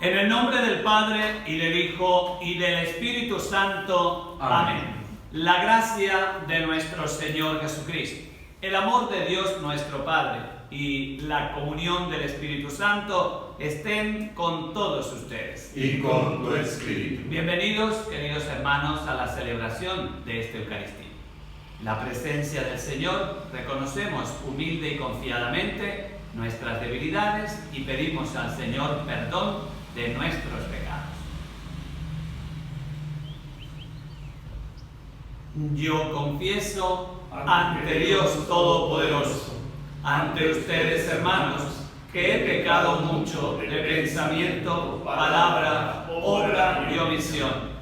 En el nombre del Padre, y del Hijo, y del Espíritu Santo. Amén. La gracia de nuestro Señor Jesucristo, el amor de Dios nuestro Padre, y la comunión del Espíritu Santo estén con todos ustedes. Y con tu espíritu. Bienvenidos, queridos hermanos, a la celebración de esta Eucaristía. La presencia del Señor, reconocemos humilde y confiadamente nuestras debilidades y pedimos al Señor perdón de nuestros pecados. Yo confieso ante Dios Todopoderoso, ante ustedes, hermanos, que he pecado mucho de pensamiento, palabra, obra y omisión.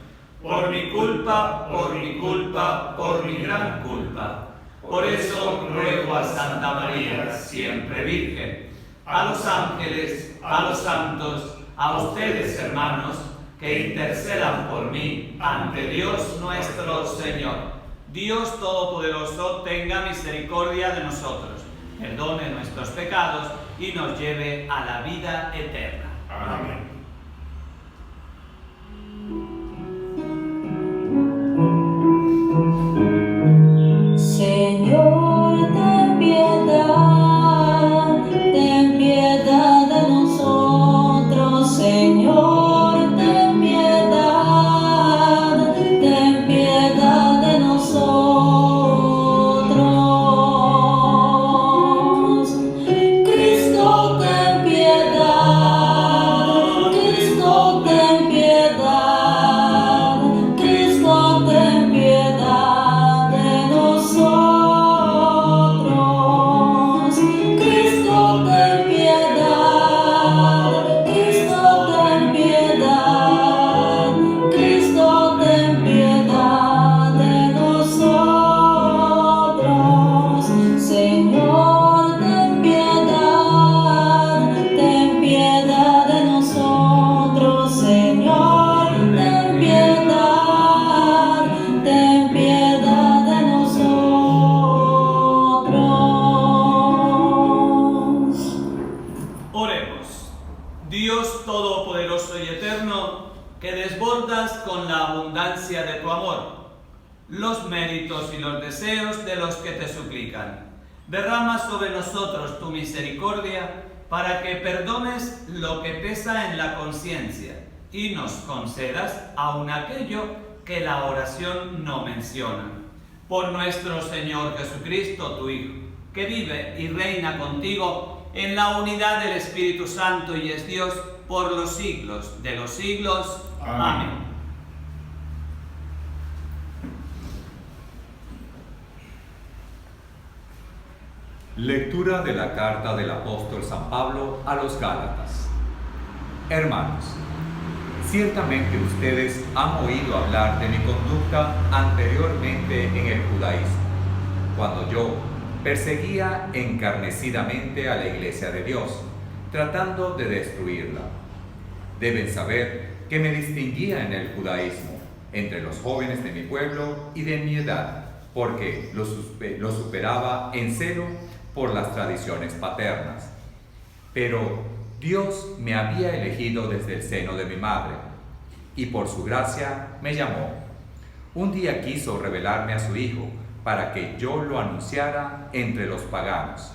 Por mi culpa, por mi gran culpa. Por eso ruego a Santa María, siempre Virgen, a los ángeles, a los santos, a ustedes, hermanos, que intercedan por mí ante Dios nuestro Señor. Dios Todopoderoso tenga misericordia de nosotros, perdone nuestros pecados y nos lleve a la vida eterna. Amén. Señor, ten piedad de nosotros. Señor, ten piedad de nosotros. Cristo, ten piedad, Cristo, ten piedad, Cristo, ten piedad de nosotros. Cristo, ten piedad, Cristo, ten piedad, Cristo, ten piedad de nosotros. Señor, ten piedad de nosotros. Señor, ten piedad de nosotros. Oremos. Dios Todopoderoso y Eterno, que desbordas con la abundancia de tu amor los méritos y los deseos de los que te suplican. Derrama sobre nosotros tu misericordia para que perdones lo que pesa en la conciencia y nos concedas aun aquello que la oración no menciona. Por nuestro Señor Jesucristo, tu Hijo, que vive y reina contigo en la unidad del Espíritu Santo y es Dios por los siglos de los siglos. Amén. Lectura de la carta del apóstol San Pablo a los Gálatas. Hermanos, ciertamente ustedes han oído hablar de mi conducta anteriormente en el judaísmo, cuando yo perseguía encarnecidamente a la Iglesia de Dios, tratando de destruirla. Deben saber que me distinguía en el judaísmo entre los jóvenes de mi pueblo y de mi edad, porque lo superaba en celo por las tradiciones paternas. Pero Dios me había elegido desde el seno de mi madre, y por su gracia me llamó. Un día quiso revelarme a su Hijo, para que yo lo anunciara entre los paganos.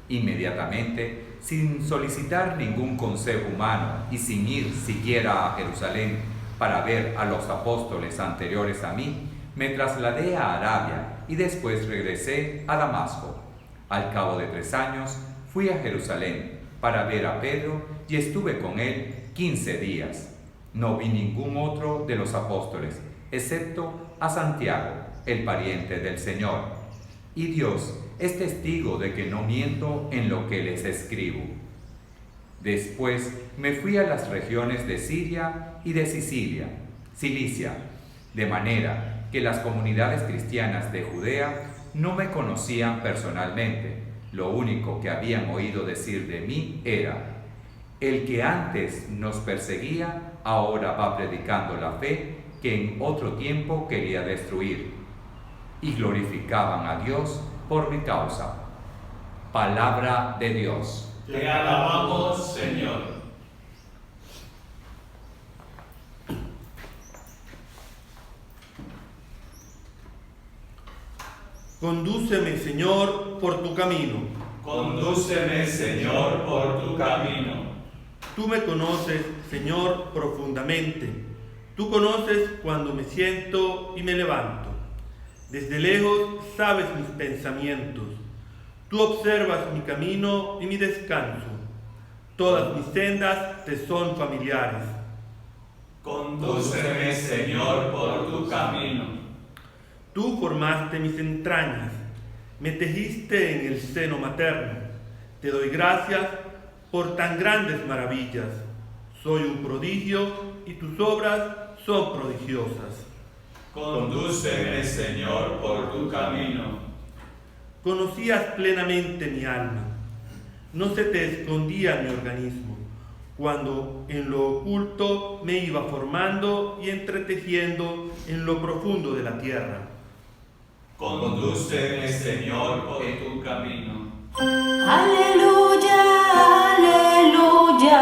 Inmediatamente, sin solicitar ningún consejo humano y sin ir siquiera a Jerusalén para ver a los apóstoles anteriores a mí, me trasladé a Arabia y después regresé a Damasco. Al cabo de 3 años, fui a Jerusalén para ver a Pedro y estuve con él 15 días. No vi ningún otro de los apóstoles, excepto a Santiago, el pariente del Señor. Y Dios es testigo de que no miento en lo que les escribo. Después me fui a las regiones de Siria y de Cilicia, de manera que las comunidades cristianas de Judea no me conocían personalmente. Lo único que habían oído decir de mí era: el que antes nos perseguía, ahora va predicando la fe que en otro tiempo quería destruir. Y glorificaban a Dios por mi causa. Palabra de Dios. Te alabamos, Señor. Condúceme, Señor, por tu camino. Condúceme, Señor, por tu camino. Tú me conoces, Señor, profundamente. Tú conoces cuando me siento y me levanto. Desde lejos sabes mis pensamientos. Tú observas mi camino y mi descanso. Todas mis sendas te son familiares. Condúceme, Señor, por tu camino. Tú formaste mis entrañas, me tejiste en el seno materno. Te doy gracias por tan grandes maravillas. Soy un prodigio y tus obras son prodigiosas. Condúceme, Señor, por tu camino. Conocías plenamente mi alma. No se te escondía mi organismo, cuando en lo oculto me iba formando y entretejiendo en lo profundo de la tierra. Condúceme, Señor, por tu camino. Aleluya, aleluya,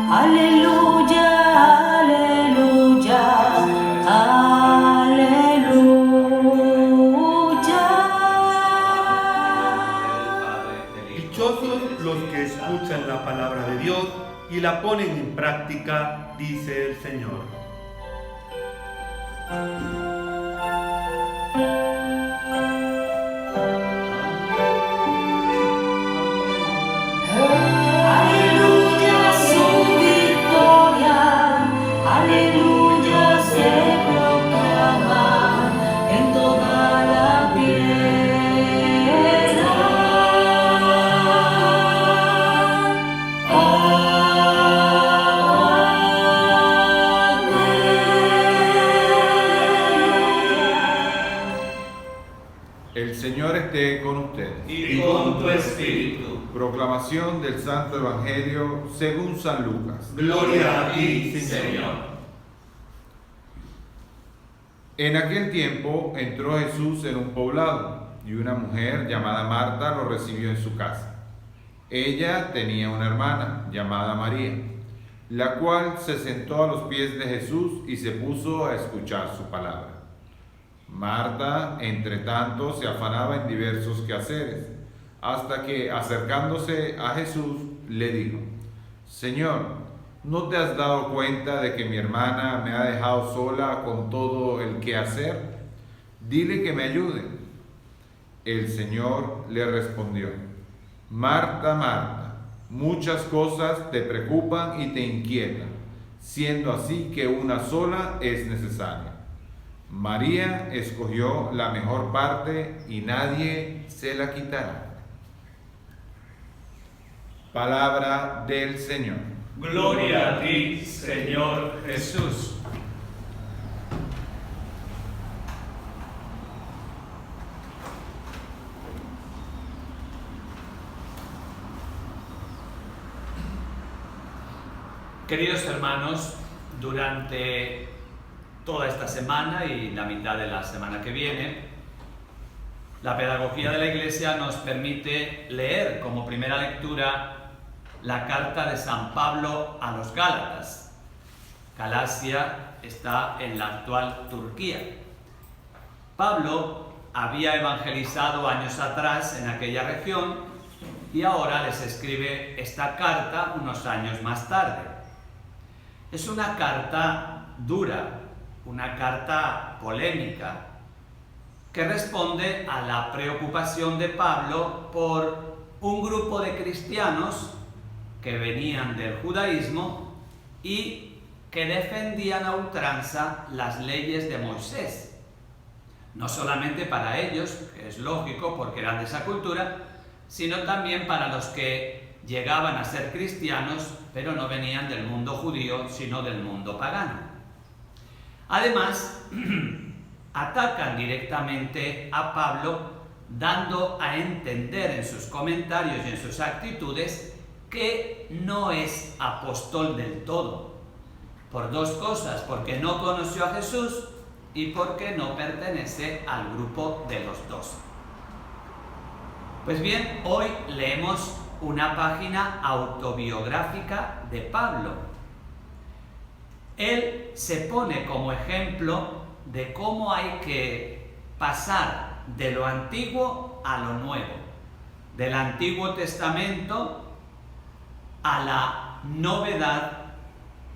aleluya, aleluya, aleluya. Dichosos los que escuchan la palabra de Dios y la ponen en práctica, dice el Señor. Aleluya su victoria, aleluya se proclama en toda la tierra. El Señor esté con ustedes. Y con tu espíritu. Proclamación del Santo Evangelio según San Lucas. Gloria a ti, Señor. En aquel tiempo entró Jesús en un poblado y una mujer llamada Marta lo recibió en su casa. Ella tenía una hermana llamada María, la cual se sentó a los pies de Jesús y se puso a escuchar su palabra. Marta, entre tanto, se afanaba en diversos quehaceres, hasta que, acercándose a Jesús, le dijo: Señor, ¿no te has dado cuenta de que mi hermana me ha dejado sola con todo el quehacer? Dile que me ayude. El Señor le respondió: Marta, Marta, muchas cosas te preocupan y te inquietan, siendo así que una sola es necesaria. María escogió la mejor parte y nadie se la quitará. Palabra del Señor. Gloria a ti, Señor Jesús. Queridos hermanos, durante toda esta semana y la mitad de la semana que viene, la pedagogía de la Iglesia nos permite leer como primera lectura la carta de San Pablo a los Gálatas. Galacia está en la actual Turquía. Pablo había evangelizado años atrás en aquella región y ahora les escribe esta carta unos años más tarde. Es una carta dura, una carta polémica, que responde a la preocupación de Pablo por un grupo de cristianos que venían del judaísmo y que defendían a ultranza las leyes de Moisés. No solamente para ellos, que es lógico porque eran de esa cultura, sino también para los que llegaban a ser cristianos, pero no venían del mundo judío, sino del mundo pagano. Además, atacan directamente a Pablo, dando a entender en sus comentarios y en sus actitudes que no es apóstol del todo. Por dos cosas: porque no conoció a Jesús y porque no pertenece al grupo de los 12. Pues bien, hoy leemos una página autobiográfica de Pablo. Él se pone como ejemplo de cómo hay que pasar de lo antiguo a lo nuevo, del Antiguo Testamento a la novedad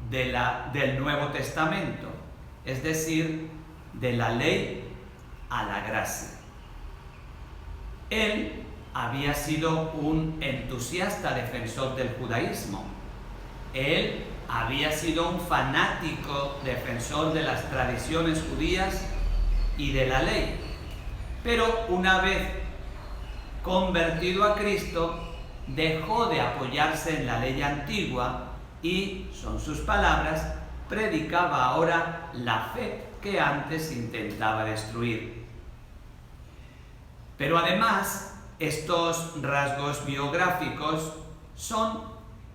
del Nuevo Testamento, es decir, de la ley a la gracia. Él había sido un entusiasta defensor del judaísmo. Él había sido un fanático defensor de las tradiciones judías y de la ley. Pero una vez convertido a Cristo, dejó de apoyarse en la ley antigua y, son sus palabras, predicaba ahora la fe que antes intentaba destruir. Pero además, estos rasgos biográficos son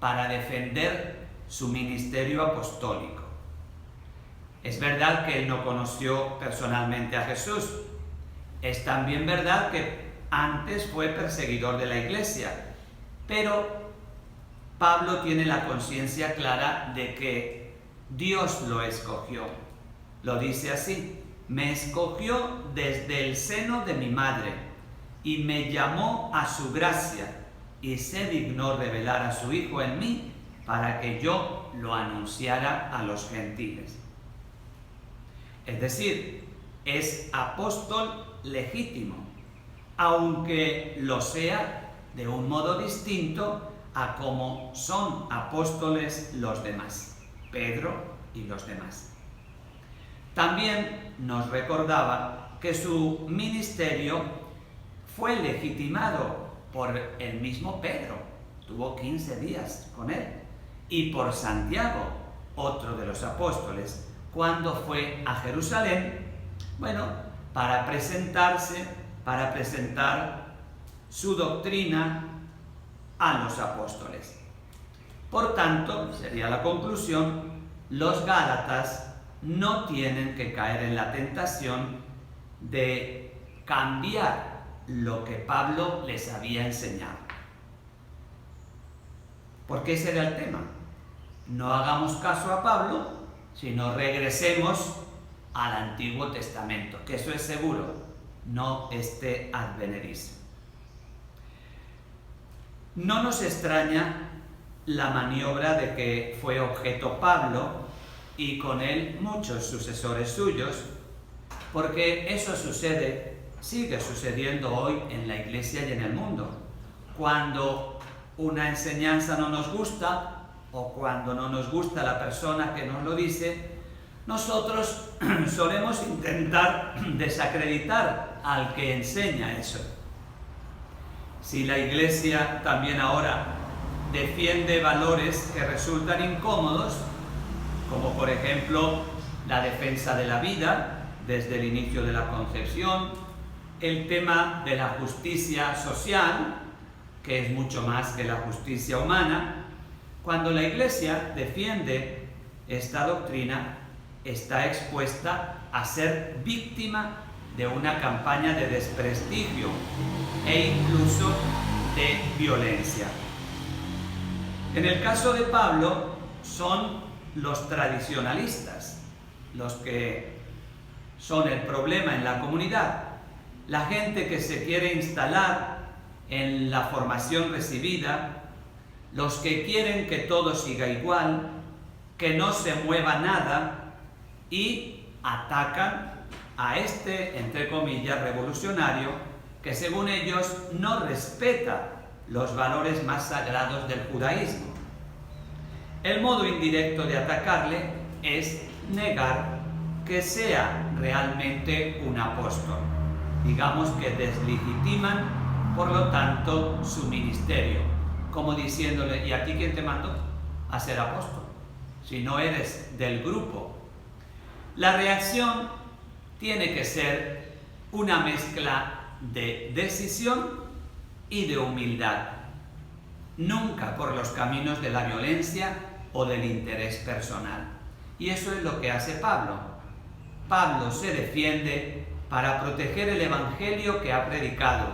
para defender su ministerio apostólico. Es verdad que él no conoció personalmente a Jesús. Es también verdad que antes fue perseguidor de la iglesia. Pero Pablo tiene la conciencia clara de que Dios lo escogió. Lo dice así: me escogió desde el seno de mi madre y me llamó a su gracia y se dignó revelar a su Hijo en mí para que yo lo anunciara a los gentiles. Es decir, es apóstol legítimo, aunque lo sea de un modo distinto a como son apóstoles los demás, Pedro y los demás. También nos recordaba que su ministerio fue legitimado por el mismo Pedro, tuvo 15 días con él, y por Santiago, otro de los apóstoles, cuando fue a Jerusalén, para presentar su doctrina a los apóstoles. Por tanto, sería la conclusión, los gálatas no tienen que caer en la tentación de cambiar lo que Pablo les había enseñado. Porque ese era el tema. No hagamos caso a Pablo, sino regresemos al Antiguo Testamento, que eso es seguro, no este advenedizo. No nos extraña la maniobra de que fue objeto Pablo y con él muchos sucesores suyos, porque eso sigue sucediendo hoy en la iglesia y en el mundo. Cuando una enseñanza no nos gusta o cuando no nos gusta la persona que nos lo dice, nosotros solemos intentar desacreditar al que enseña eso. Si la iglesia también ahora defiende valores que resultan incómodos, como por ejemplo la defensa de la vida desde el inicio de la concepción, el tema de la justicia social, que es mucho más que la justicia humana, cuando la iglesia defiende esta doctrina, está expuesta a ser víctima de una campaña de desprestigio e incluso de violencia. En el caso de Pablo, son los tradicionalistas los que son el problema en la comunidad, la gente que se quiere instalar en la formación recibida, los que quieren que todo siga igual, que no se mueva nada, y atacan a este, entre comillas, revolucionario, que según ellos no respeta los valores más sagrados del judaísmo. El modo indirecto de atacarle es negar que sea realmente un apóstol. Digamos que deslegitiman, por lo tanto, su ministerio, como diciéndole: ¿y a ti quién te mandó a ser apóstol? Si no eres del grupo. La reacción tiene que ser una mezcla de decisión y de humildad, nunca por los caminos de la violencia o del interés personal. Y eso es lo que hace Pablo. Pablo se defiende para proteger el evangelio que ha predicado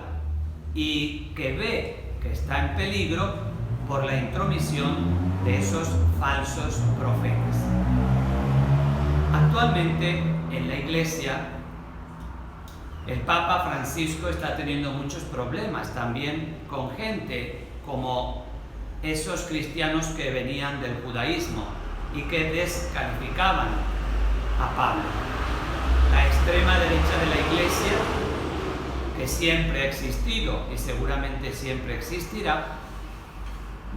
y que ve que está en peligro por la intromisión de esos falsos profetas. Actualmente en la iglesia El Papa Francisco está teniendo muchos problemas también con gente como esos cristianos que venían del judaísmo y que descalificaban a Pablo. La extrema derecha de la Iglesia, que siempre ha existido y seguramente siempre existirá,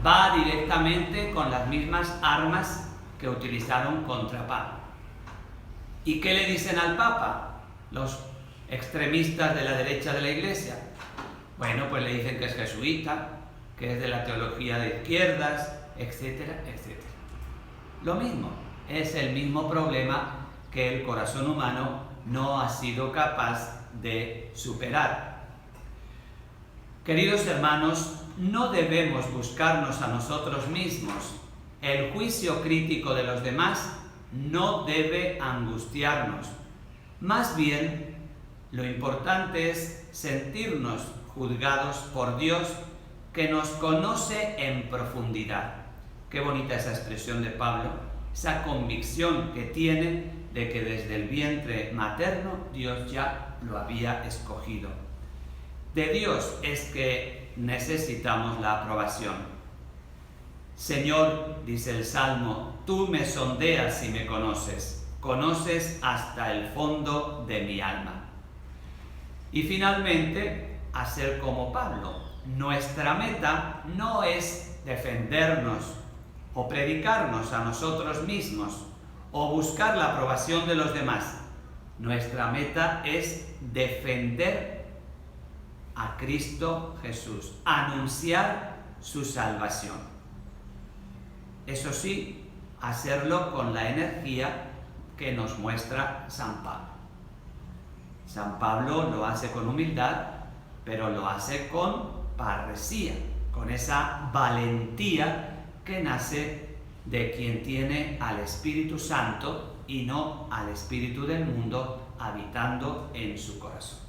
va directamente con las mismas armas que utilizaron contra Pablo. ¿Y qué le dicen al Papa los extremistas de la derecha de la Iglesia? Bueno, pues le dicen que es jesuita, que es de la teología de izquierdas, etcétera, etcétera. Lo mismo, es el mismo problema que el corazón humano no ha sido capaz de superar. Queridos hermanos, no debemos buscarnos a nosotros mismos. El juicio crítico de los demás no debe angustiarnos. Más bien, lo importante es sentirnos juzgados por Dios, que nos conoce en profundidad. Qué bonita esa expresión de Pablo, esa convicción que tiene de que desde el vientre materno Dios ya lo había escogido. De Dios es que necesitamos la aprobación. Señor, dice el Salmo, tú me sondeas y me conoces, conoces hasta el fondo de mi alma. Y finalmente, a ser como Pablo, nuestra meta no es defendernos o predicarnos a nosotros mismos o buscar la aprobación de los demás. Nuestra meta es defender a Cristo Jesús, anunciar su salvación. Eso sí, hacerlo con la energía que nos muestra San Pablo. San Pablo lo hace con humildad, pero lo hace con parresía, con esa valentía que nace de quien tiene al Espíritu Santo y no al espíritu del mundo habitando en su corazón.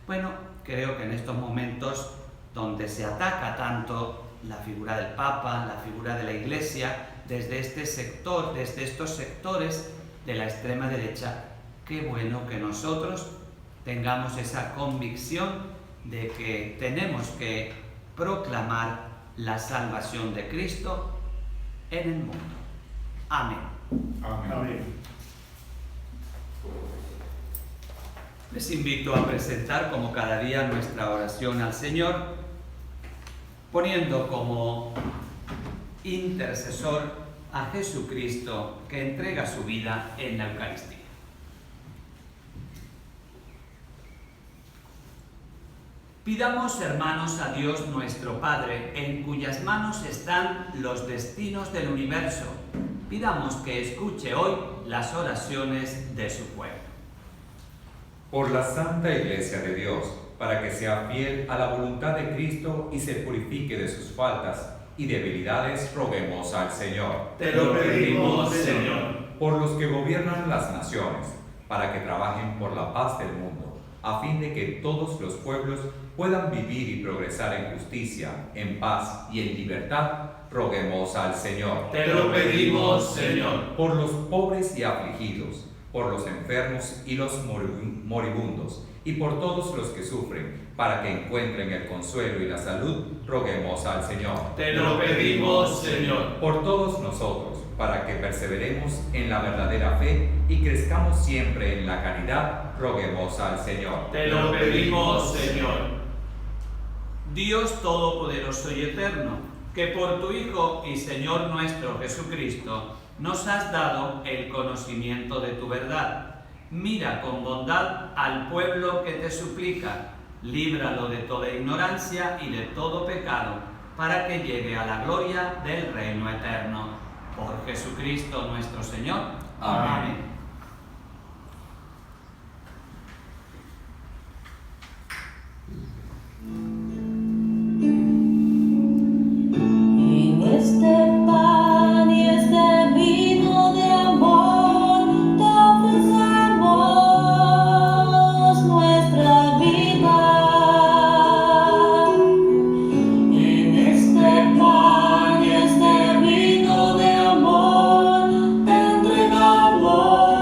Bueno, creo que en estos momentos donde se ataca tanto la figura del Papa, la figura de la Iglesia, desde este sector, desde estos sectores de la extrema derecha, qué bueno que nosotros tengamos esa convicción de que tenemos que proclamar la salvación de Cristo en el mundo. Amén. Amén. Amén. Les invito a presentar como cada día nuestra oración al Señor, poniendo como intercesor a Jesucristo, que entrega su vida en la Eucaristía. Pidamos, hermanos, a Dios nuestro Padre, en cuyas manos están los destinos del universo. Pidamos que escuche hoy las oraciones de su pueblo. Por la Santa Iglesia de Dios, para que sea fiel a la voluntad de Cristo y se purifique de sus faltas y debilidades, roguemos al Señor. Te lo pedimos, Señor. Por los que gobiernan las naciones, para que trabajen por la paz del mundo, a fin de que todos los pueblos puedan vivir y progresar en justicia, en paz y en libertad, roguemos al Señor. Te lo pedimos, Señor. Por los pobres y afligidos, por los enfermos y los moribundos, y por todos los que sufren, para que encuentren el consuelo y la salud, roguemos al Señor. Te lo pedimos, Señor. Por todos nosotros, para que perseveremos en la verdadera fe y crezcamos siempre en la caridad, roguemos al Señor. Te lo pedimos, Señor. Dios Todopoderoso y Eterno, que por tu Hijo y Señor nuestro Jesucristo nos has dado el conocimiento de tu verdad. Mira con bondad al pueblo que te suplica, líbralo de toda ignorancia y de todo pecado, para que llegue a la gloria del reino eterno. Por Jesucristo nuestro Señor. Amén. En este pan y este vino de amor te ofrecemos nuestra vida. En este pan y este vino de amor te entregamos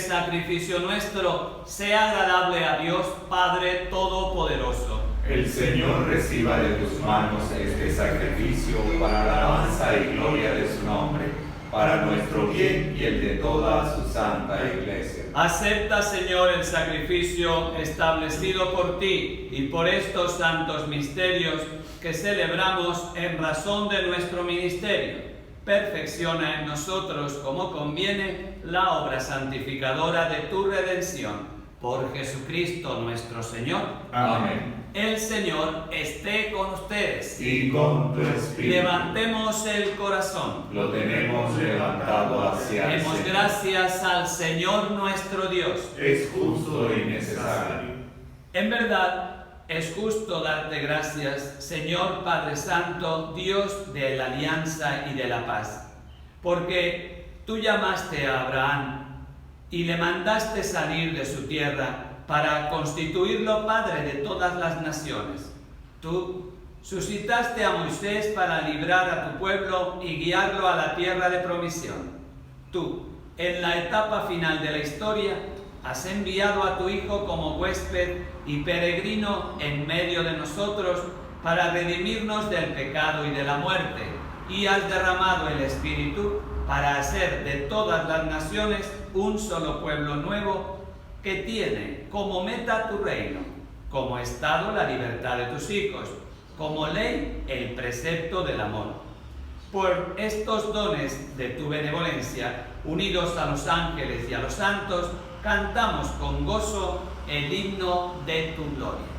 sacrificio nuestro sea agradable a Dios Padre Todopoderoso. El Señor reciba de tus manos este sacrificio para la alabanza y gloria de su nombre, para nuestro bien y el de toda su santa Iglesia. Acepta, Señor, el sacrificio establecido por ti y por estos santos misterios que celebramos en razón de nuestro ministerio. Perfecciona en nosotros, como conviene, la obra santificadora de tu redención. Por Jesucristo nuestro Señor. Amén. El Señor esté con ustedes. Y con tu espíritu. Levantemos el corazón. Lo tenemos levantado hacia el Demos Señor. gracias al Señor nuestro Dios. Es justo y necesario. En verdad, es justo darte gracias, Señor Padre Santo, Dios de la alianza y de la paz, porque tú llamaste a Abraham y le mandaste salir de su tierra para constituirlo padre de todas las naciones. Tú suscitaste a Moisés para librar a tu pueblo y guiarlo a la tierra de promisión. Tú, en la etapa final de la historia, has enviado a tu Hijo como huésped y peregrino en medio de nosotros para redimirnos del pecado y de la muerte, y has derramado el Espíritu para hacer de todas las naciones un solo pueblo nuevo que tiene como meta tu reino, como estado la libertad de tus hijos, como ley el precepto del amor. Por estos dones de tu benevolencia, unidos a los ángeles y a los santos, cantamos con gozo el himno de tu gloria.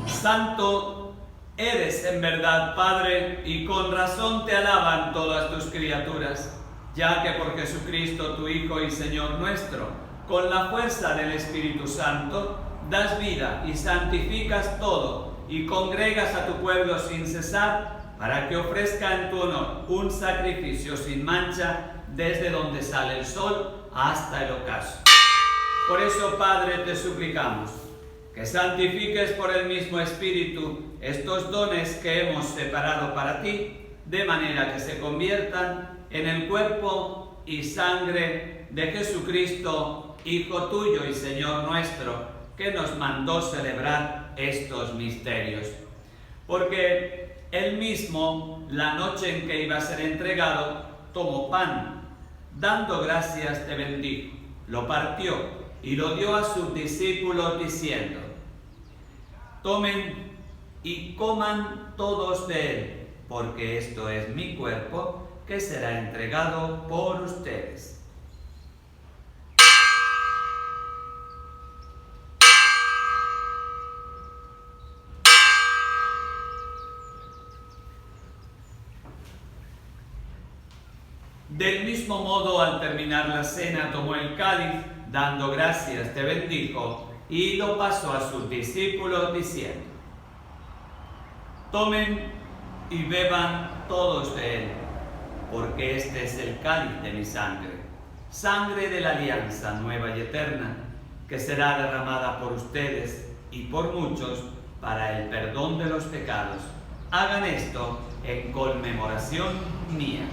Santo eres en verdad, Padre, y con razón te alaban todas tus criaturas, ya que por Jesucristo, tu Hijo y Señor nuestro, con la fuerza del Espíritu Santo, das vida y santificas todo, y congregas a tu pueblo sin cesar, para que ofrezca en tu honor un sacrificio sin mancha, desde donde sale el sol hasta el ocaso. Por eso, Padre, te suplicamos que santifiques por el mismo Espíritu estos dones que hemos separado para ti, de manera que se conviertan en el cuerpo y sangre de Jesucristo, Hijo tuyo y Señor nuestro, que nos mandó celebrar estos misterios. Porque él mismo, la noche en que iba a ser entregado, tomó pan, dando gracias te bendijo, lo partió y lo dio a sus discípulos diciendo: tomen y coman todos de él, porque esto es mi cuerpo que será entregado por ustedes. Del mismo modo, al terminar la cena, tomó el cáliz, dando gracias, te bendijo, y lo pasó a sus discípulos, diciendo: tomen y beban todos de él, porque este es el cáliz de mi sangre, sangre de la alianza nueva y eterna, que será derramada por ustedes y por muchos para el perdón de los pecados. Hagan esto en conmemoración mía.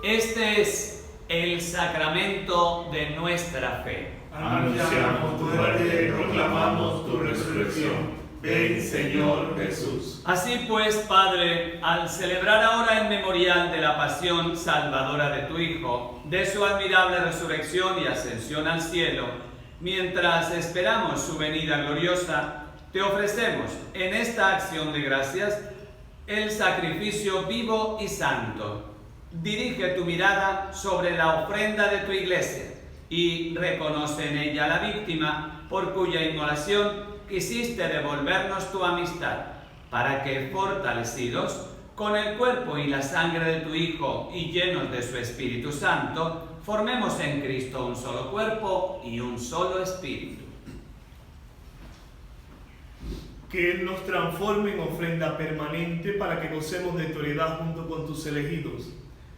Este es el sacramento de nuestra fe. Anunciamos tu muerte y proclamamos tu resurrección. Ven, Señor Jesús. Así pues, Padre, al celebrar ahora el memorial de la pasión salvadora de tu Hijo, de su admirable resurrección y ascensión al cielo, mientras esperamos su venida gloriosa, te ofrecemos en esta acción de gracias el sacrificio vivo y santo. Dirige tu mirada sobre la ofrenda de tu iglesia y reconoce en ella la víctima por cuya inmolación quisiste devolvernos tu amistad, para que, fortalecidos con el cuerpo y la sangre de tu Hijo y llenos de su Espíritu Santo, formemos en Cristo un solo cuerpo y un solo espíritu. Que Él nos transforme en ofrenda permanente para que gocemos de tu heredad junto con tus elegidos,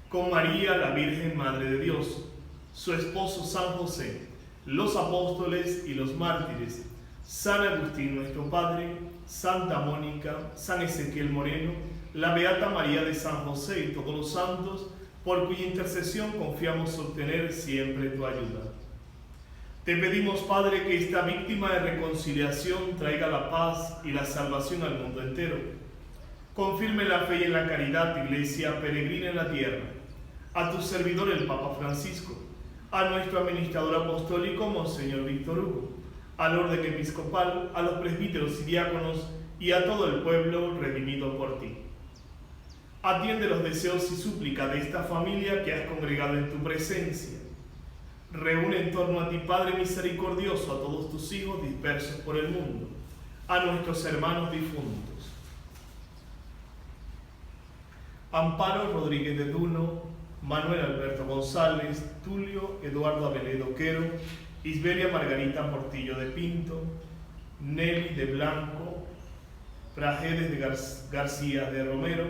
con María, la Virgen Madre de Dios, su esposo San José, los apóstoles y los mártires, San Agustín nuestro Padre, Santa Mónica, San Ezequiel Moreno, la Beata María de San José y todos los santos, por cuya intercesión confiamos obtener siempre tu ayuda. Te pedimos, Padre, que esta víctima de reconciliación traiga la paz y la salvación al mundo entero. Confirme la fe y en la caridad, Iglesia peregrina en la tierra. A tu servidor el Papa Francisco, a nuestro administrador apostólico Monseñor Víctor Hugo, al orden episcopal, a los presbíteros y diáconos y a todo el pueblo redimido por ti. Atiende los deseos y súplicas de esta familia que has congregado en tu presencia. Reúne en torno a ti, Padre misericordioso, a todos tus hijos dispersos por el mundo, a nuestros hermanos difuntos. Amparo Rodríguez de Duno, Manuel Alberto González, Tulio Eduardo Aveledo Quero, Isberia Margarita Portillo de Pinto, Nelly de Blanco, Prajedes de García de Romero,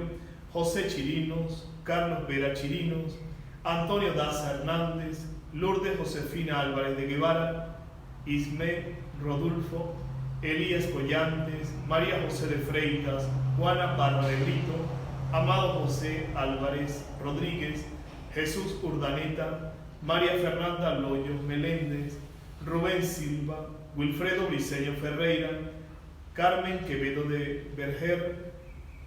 José Chirinos, Carlos Vera Chirinos, Antonio Daza Hernández, Lourdes Josefina Álvarez de Guevara, Ismé Rodulfo, Elías Collantes, María José de Freitas, Juana Parra de Brito, Amado José Álvarez Rodríguez, Jesús Urdaneta, María Fernanda Loyos Meléndez, Rubén Silva, Wilfredo Briceño Ferreira, Carmen Quevedo de Berger,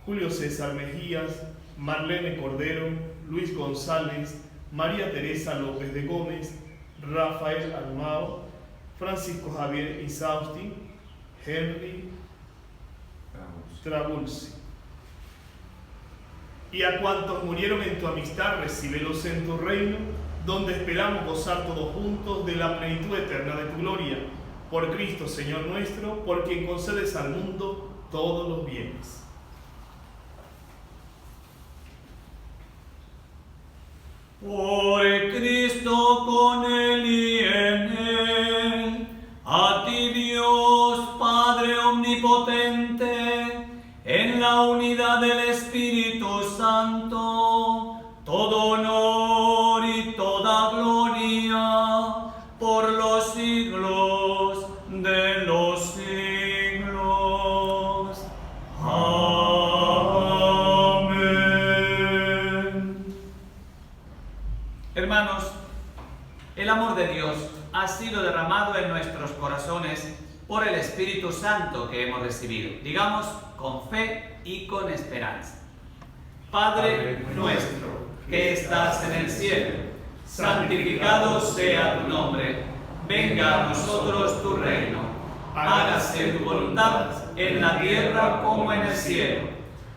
Julio César Mejías, Marlene Cordero, Luis González, María Teresa López de Gómez, Rafael Armao, Francisco Javier Isausti, Henry Trabulsi. Y a cuantos murieron en tu amistad, recíbelos en tu reino, donde esperamos gozar todos juntos de la plenitud eterna de tu gloria. Por Cristo, Señor nuestro, por quien concedes al mundo todos los bienes. Por Cristo, con Él y en Él, a ti Dios, Padre omnipotente, en la unidad del Espíritu Santo, todo honor y toda gloria por los siglos de los siglos. Amén. Hermanos, el amor de Dios ha sido derramado en nuestros corazones por el Espíritu Santo que hemos recibido. Digamos con fe y con esperanza. Padre nuestro, que estás en el cielo, santificado sea tu nombre. Venga a nosotros tu reino. Hágase tu voluntad en la tierra como en el cielo.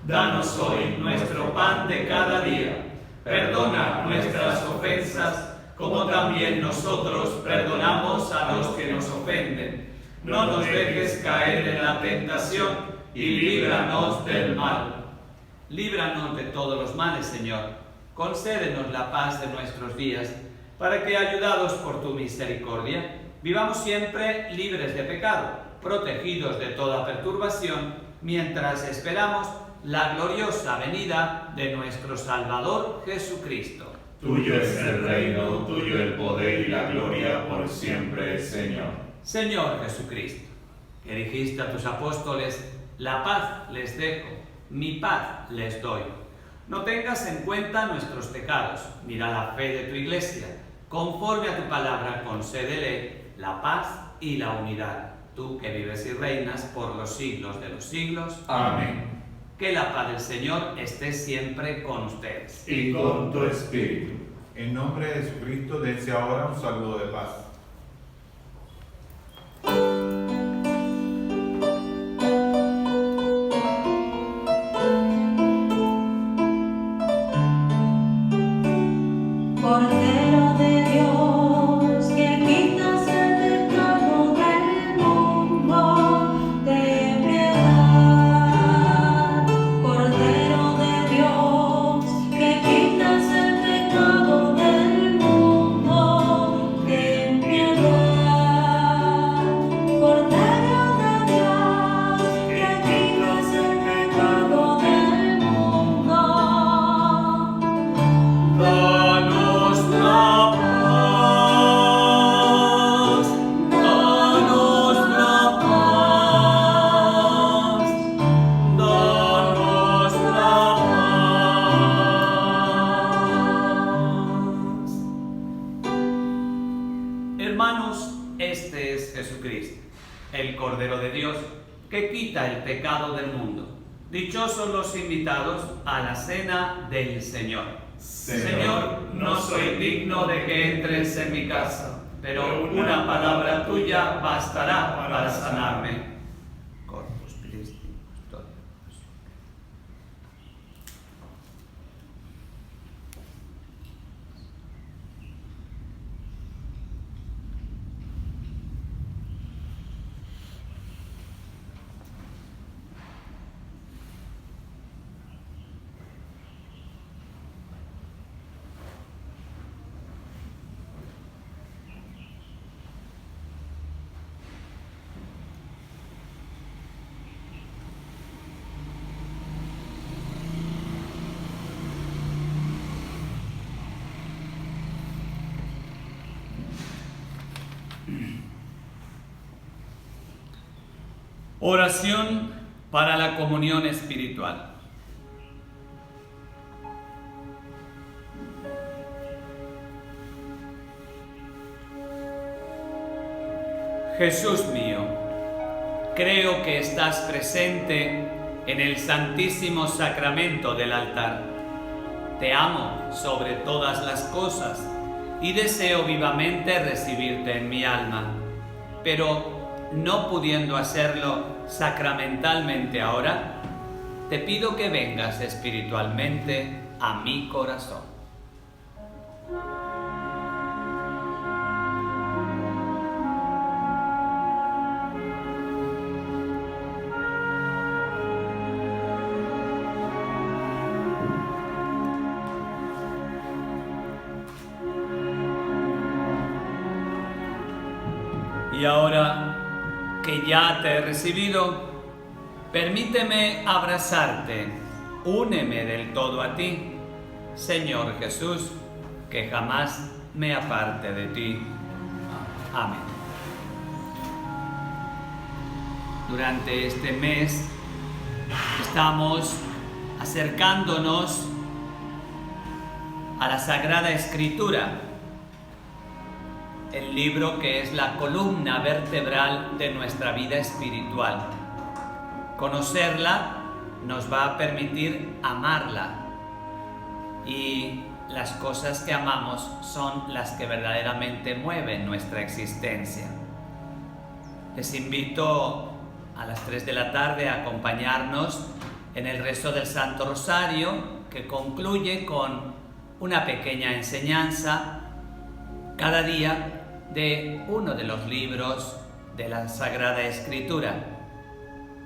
Danos hoy nuestro pan de cada día. Perdona nuestras ofensas, como también nosotros perdonamos a los que nos ofenden. No nos dejes caer en la tentación y líbranos del mal. Líbranos de todos los males, Señor. Concédenos la paz de nuestros días, para que, ayudados por tu misericordia, vivamos siempre libres de pecado, protegidos de toda perturbación, mientras esperamos la gloriosa venida de nuestro Salvador Jesucristo. Tuyo es el reino, tuyo el poder y la gloria por siempre, Señor. Señor Jesucristo, que dijiste a tus apóstoles, la paz les dejo, mi paz les doy. No tengas en cuenta nuestros pecados, mira la fe de tu Iglesia. Conforme a tu palabra, concédele la paz y la unidad. Tú que vives y reinas por los siglos de los siglos. Amén. Que la paz del Señor esté siempre con ustedes. Y con tu espíritu. En nombre de Jesucristo, dense ahora un saludo de paz. Cordero de Dios, que quitas el pecado del mundo, ten piedad. Cordero de Dios, que quitas el pecado del mundo, ten piedad. Cordero de Dios, que quitas el pecado del mundo. Danos la paz, danos la paz, danos la paz. Hermanos, este es Jesucristo, el Cordero de Dios, que quita el pecado del mundo. Dichosos los invitados a la cena del Señor. Señor, no soy digno de que entres en mi casa, pero una palabra tuya bastará para sanarme. Corpus Christi Custodius. Oración para la comunión espiritual. Jesús mío, creo que estás presente en el Santísimo Sacramento del altar. Te amo sobre todas las cosas y deseo vivamente recibirte en mi alma, pero no pudiendo hacerlo sacramentalmente ahora, te pido que vengas espiritualmente a mi corazón. Y ahora que ya te he recibido, permíteme abrazarte, úneme del todo a ti, Señor Jesús, que jamás me aparte de ti. Amén. Durante este mes estamos acercándonos a la Sagrada Escritura, el libro que es la columna vertebral de nuestra vida espiritual. Conocerla nos va a permitir amarla, y las cosas que amamos son las que verdaderamente mueven nuestra existencia. Les invito a las 3 de la tarde a acompañarnos en el rezo del Santo Rosario, que concluye con una pequeña enseñanza cada día de uno de los libros de la Sagrada Escritura.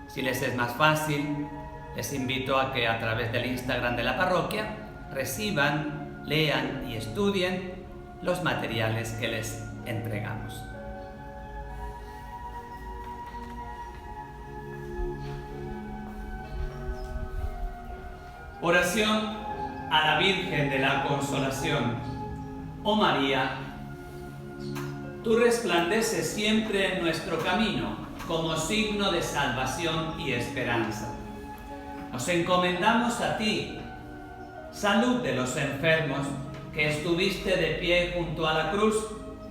Si les es más fácil, les invito a que a través del Instagram de la parroquia reciban, lean y estudien los materiales que les entregamos. Oración a la Virgen de la Consolación. Oh María, tú resplandeces siempre en nuestro camino como signo de salvación y esperanza. Nos encomendamos a ti, salud de los enfermos, que estuviste de pie junto a la cruz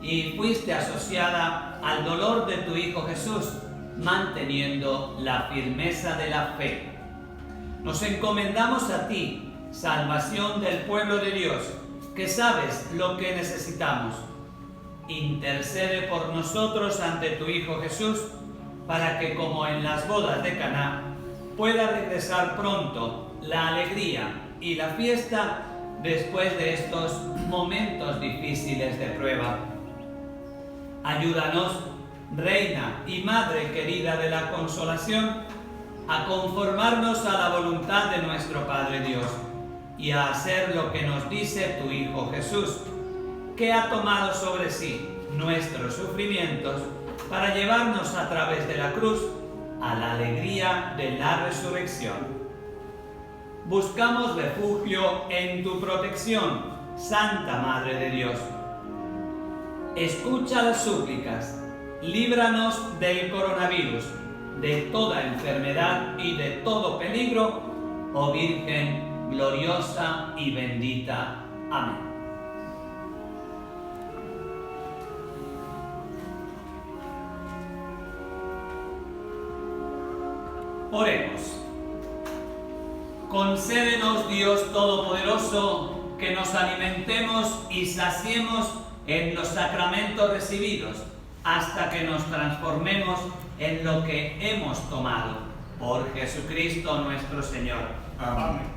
y fuiste asociada al dolor de tu Hijo Jesús, manteniendo la firmeza de la fe. Nos encomendamos a ti, salvación del pueblo de Dios, que sabes lo que necesitamos. Intercede por nosotros ante tu Hijo Jesús, para que, como en las bodas de Caná, pueda regresar pronto la alegría y la fiesta después de estos momentos difíciles de prueba. Ayúdanos, Reina y Madre querida de la Consolación, a conformarnos a la voluntad de nuestro Padre Dios y a hacer lo que nos dice tu Hijo Jesús, que ha tomado sobre sí nuestros sufrimientos para llevarnos a través de la cruz a la alegría de la resurrección. Buscamos refugio en tu protección, Santa Madre de Dios. Escucha las súplicas, líbranos del coronavirus, de toda enfermedad y de todo peligro, oh Virgen gloriosa y bendita. Amén. Oremos. Concédenos, Dios Todopoderoso, que nos alimentemos y saciemos en los sacramentos recibidos, hasta que nos transformemos en lo que hemos tomado. Por Jesucristo nuestro Señor. Amén.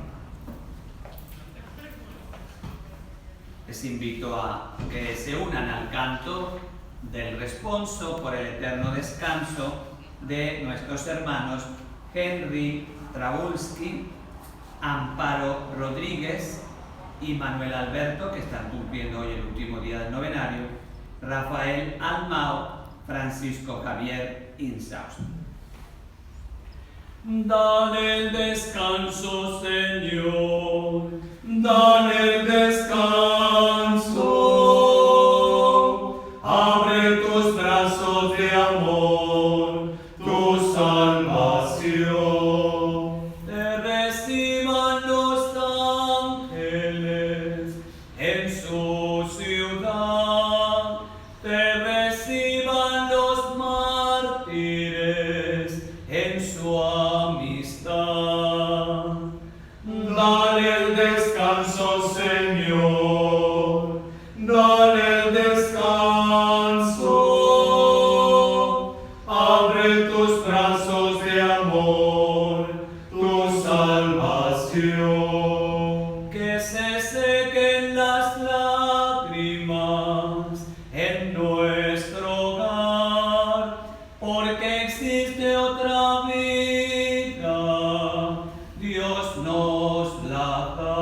Les invito a que se unan al canto del responso por el eterno descanso de nuestros hermanos Henry Trabulski, Amparo Rodríguez y Manuel Alberto, que están cumpliendo hoy el último día del novenario, Rafael Almao, Francisco Javier Insaust. Dale el descanso, Señor, dale el descanso. Abre tus brazos de amor, tu salvación. Te reciban los ángeles en su ciudad. Te reciban los mártires en su amistad. Dale el descanso, Señor, dale el descanso. Abre tus brazos de amor, tu salvación. Que se sequen las lágrimas en nuestro hogar, porque existe otra vida, Dios nos la da.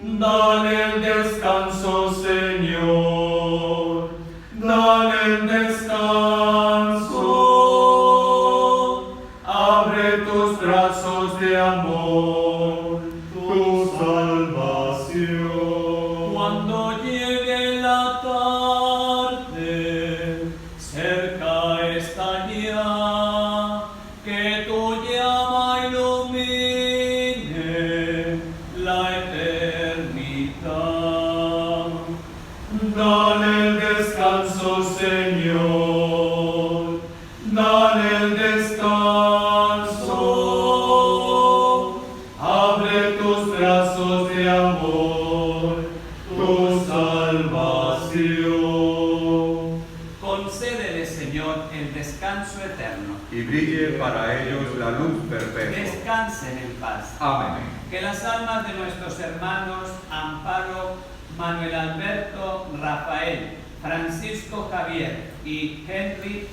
Dale el descanso, Señor, dale el descanso. Abre tus brazos de amor, tu salvación. Cuando llegue la tarde, cerca está ya, que tu llama ilumine la eternidad. Dale el descanso, Señor, dale el descanso. Abre tus brazos de amor, tu salvación. Concédele, Señor, el descanso descanso eterno. y brille para ellos la luz perpetua. Descansen en paz. Amén. Que las almas de nuestros hermanos Amparo, Manuel Alberto, Rafael, Francisco Javier y Henry,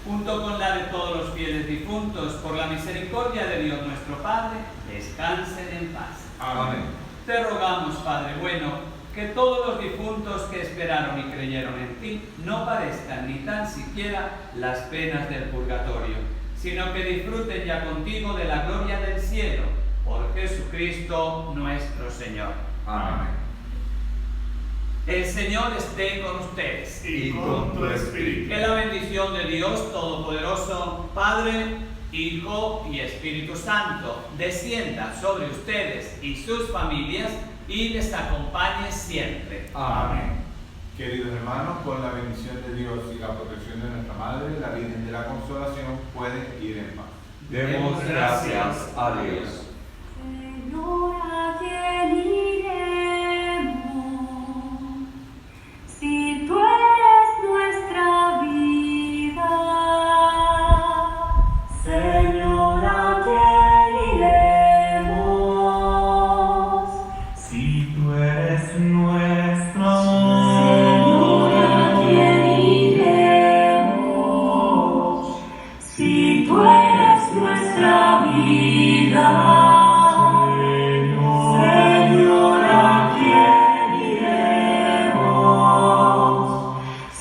junto con la de todos los fieles difuntos, por la misericordia de Dios nuestro Padre, descansen en paz. Amén. Te rogamos, Padre bueno, que todos los difuntos que esperaron y creyeron en ti no padezcan ni tan siquiera las penas del purgatorio, sino que disfruten ya contigo de la gloria del cielo, por Jesucristo nuestro Señor. Amén. El Señor esté con ustedes. Y con tu espíritu. Que la bendición de Dios Todopoderoso, Padre, Hijo y Espíritu Santo, descienda sobre ustedes y sus familias y les acompañe siempre. Amén. Queridos hermanos, con la bendición de Dios y la protección de nuestra Madre, la Virgen de la Consolación, pueden ir en paz. Demos gracias a Dios. Señor, ¿a quién iremos? Si tú eres nuestra vida. Señor, ¿a quién iremos? Si tú eres nuestro amor. Señor, ¿a quién iremos? Si tú eres nuestra vida. Señor, ¿a quién iremos?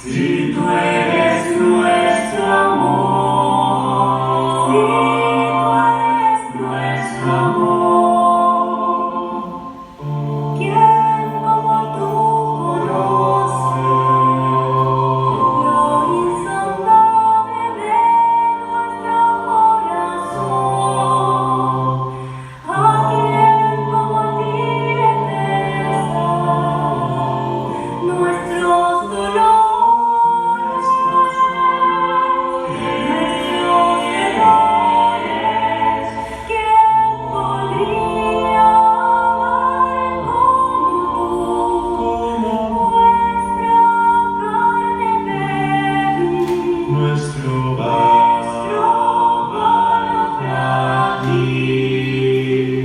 Si tú eres nuestro amor. Si tú eres nuestro amor. ¿Quién como tú conoce lo insondable de nuestro corazón? ¿A quién como a ti detesta nuestros dolores, nuestros errores? ¿Quién podría amar como tú? Nuestra carne débil, Nuestro mano frágil.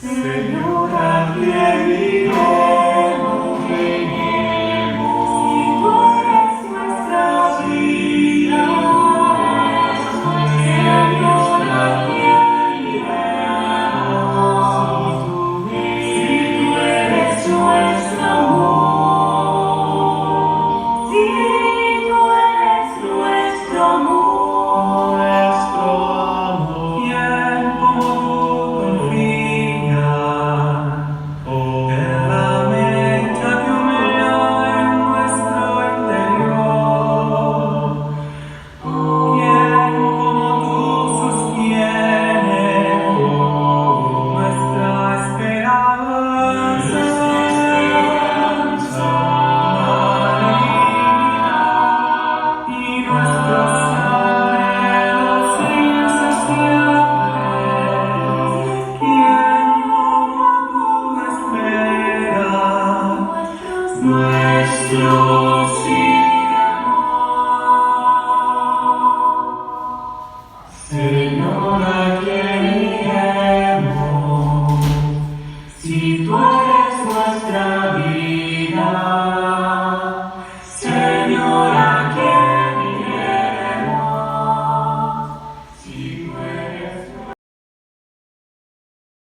Señor, ¿a quién iremos? Si tú eres nuestra vida. Señor, ¿a quién iremos? Si tú eres nuestro amor. Si tú eres nuestro amor. ¿Quién como tú confía en la mecha que humea en nuestro interior? ¿Quién como tú sostiene nuestra esperanza? Y nuestros anhelos insaciables. ¿Quién como tú espera nuestro sin amor? Señor, ¿a quién